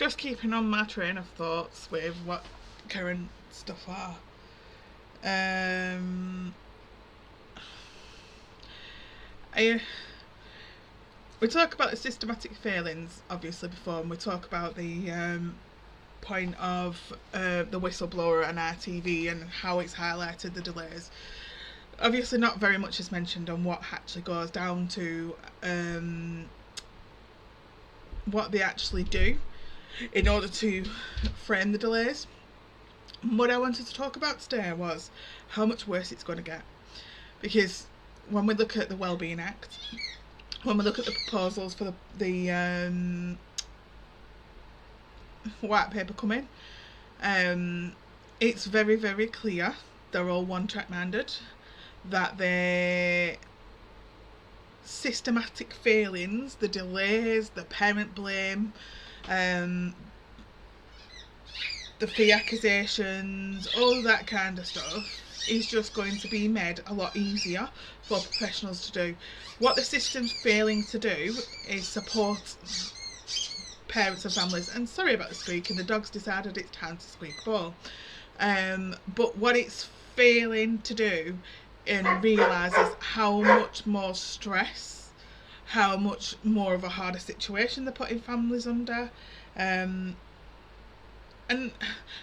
just keeping on my train of thoughts with what current stuff are. We talk about the systematic failings, obviously, before, and we talk about the point of the whistleblower and RTV and how it's highlighted the delays. Obviously, not very much is mentioned on what actually goes down to what they actually do in order to frame the delays. What I wanted to talk about today was how much worse it's going to get. Because when we look at the Wellbeing Act, when we look at the proposals for the white paper coming, it's very, very clear they're all one-track minded, that they're systematic failings, the delays, the parent blame, the fee accusations, all that kind of stuff is just going to be made a lot easier for professionals to do. What the system's failing to do is support parents and families. And sorry about the squeaking, the dog's decided it's time to squeak ball. But what it's failing to do and realises how much more stress, how much more of a harder situation they're putting families under. And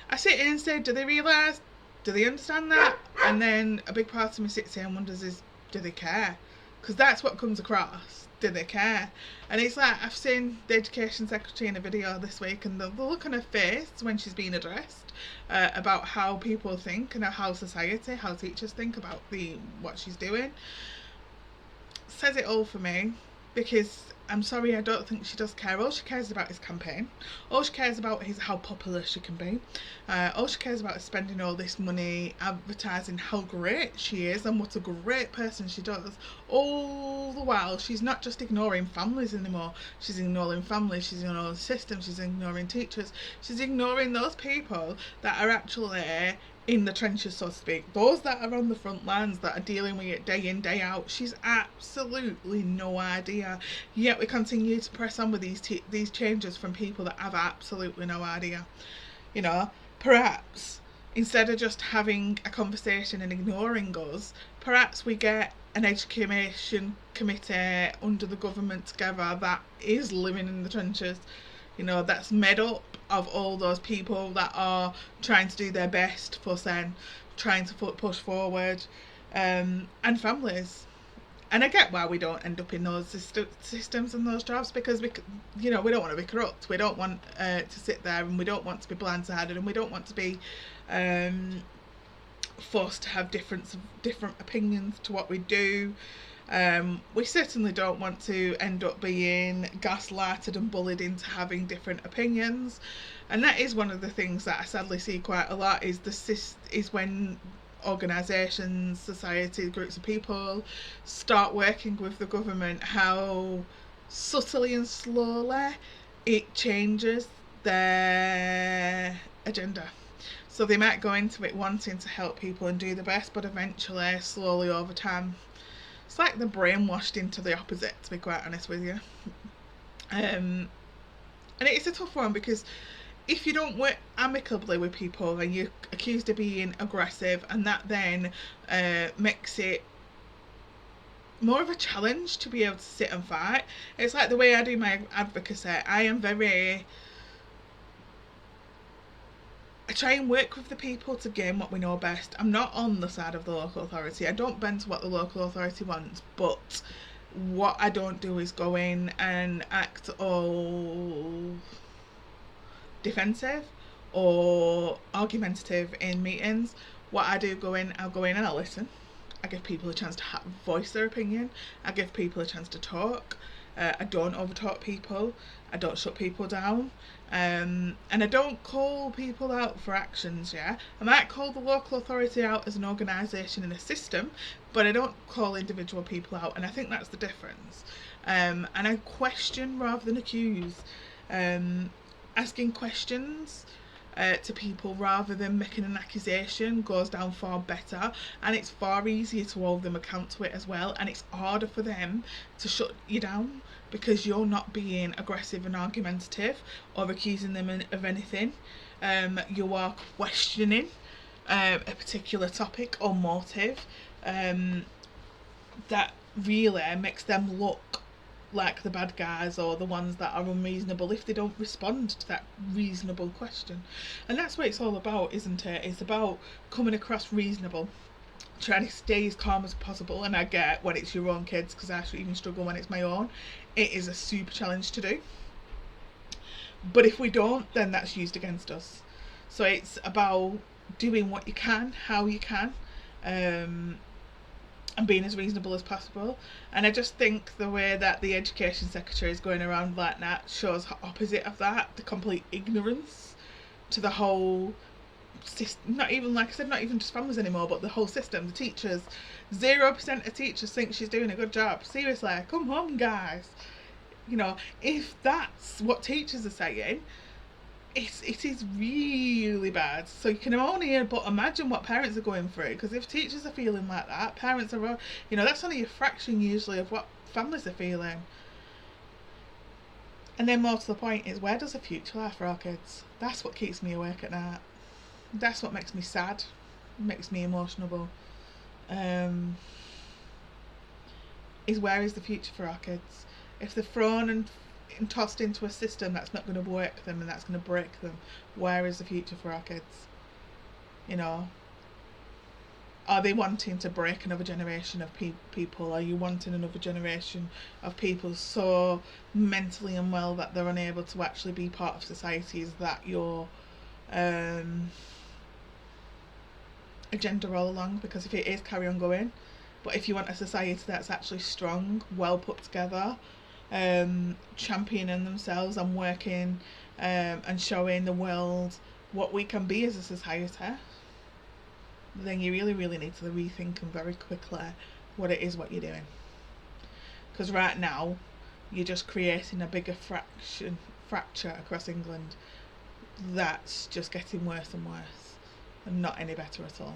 I sit here and say, do they realise, do they understand that? And then a big part of me sits here and wonders is, do they care? Because that's what comes across. Do they care? And it's like, I've seen the Education Secretary in a video this week, and the look on her face when she's being addressed about how people think and how society, how teachers think about what she's doing, says it all for me. Because I'm sorry, I don't think she does care. All she cares about is campaign. All she cares about is how popular she can be. All she cares about is spending all this money advertising how great she is and what a great person she does. All the while, she's not just ignoring families anymore. She's ignoring families, she's ignoring systems, she's ignoring teachers. She's ignoring those people that are actually in the trenches, so to speak, those that are on the front lines, that are dealing with it day in, day out. She's absolutely no idea. Yet we continue to press on with these changes from people that have absolutely no idea. You know, perhaps instead of just having a conversation and ignoring us, perhaps we get an education committee under the government together that is living in the trenches, you know, that's made up of all those people that are trying to do their best for SEN, trying to push forward, and families. And I get why we don't end up in those systems and those jobs, because we don't want to be corrupt. We don't want to sit there, and we don't want to be blindsided, and we don't want to be forced to have different opinions to what we do. We certainly don't want to end up being gaslighted and bullied into having different opinions, and that is one of the things that I sadly see quite a lot, is when organisations, society, groups of people start working with the government, how subtly and slowly it changes their agenda. So they might go into it wanting to help people and do the best, but eventually, slowly over time, it's like they're brainwashed into the opposite, to be quite honest with you. And it's a tough one, because if you don't work amicably with people and you're accused of being aggressive, and that then makes it more of a challenge to be able to sit and fight. It's like the way I do my advocacy. I try and work with the people to gain what we know best. I'm not on the side of the local authority. I don't bend to what the local authority wants, but what I don't do is go in and act all defensive or argumentative in meetings. What I do, I'll go in and I'll listen. I give people a chance to voice their opinion. I give people a chance to talk. I don't overtalk people. I don't shut people down. And I don't call people out for actions, yeah? I might call the local authority out as an organisation and a system, but I don't call individual people out, and I think that's the difference. And I question rather than accuse. Asking questions, to people rather than making an accusation goes down far better, and it's far easier to hold them account to it as well, and it's harder for them to shut you down because you're not being aggressive and argumentative or accusing them of anything. You are questioning a particular topic or motive that really makes them look like the bad guys or the ones that are unreasonable if they don't respond to that reasonable question. And that's what it's all about, isn't it? It's about coming across reasonable, trying to stay as calm as possible. And I get when it's your own kids, because I actually even struggle when it's my own. It is a super challenge to do, but if we don't, then that's used against us. So it's about doing what you can, how you can, and being as reasonable as possible. And I just think the way that the Education Secretary is going around like that shows the opposite of that, the complete ignorance to the whole system. Not even, like I said, not even just families anymore, but the whole system, the teachers. 0% of teachers think she's doing a good job. Seriously, come on, guys. You know, if that's what teachers are saying, it is really bad. So you can only but imagine what parents are going through, because if teachers are feeling like that, parents are, you know, that's only a fraction usually of what families are feeling. And then more to the point is, where does the future lie for our kids? That's what keeps me awake at night. That's what makes me sad, makes me emotional. Is where is the future for our kids? If they're thrown and tossed into a system that's not going to work them and that's going to break them, where is the future for our kids? You know, are they wanting to break another generation of people? Are you wanting another generation of people so mentally unwell that they're unable to actually be part of society? Is that your agenda all along? Because if it is, carry on going. But if you want a society that's actually strong, well put together, championing themselves and working and showing the world what we can be as a society, then you really, really need to rethink and very quickly what it is what you're doing. Because right now, you're just creating a bigger fracture across England that's just getting worse and worse, and not any better at all.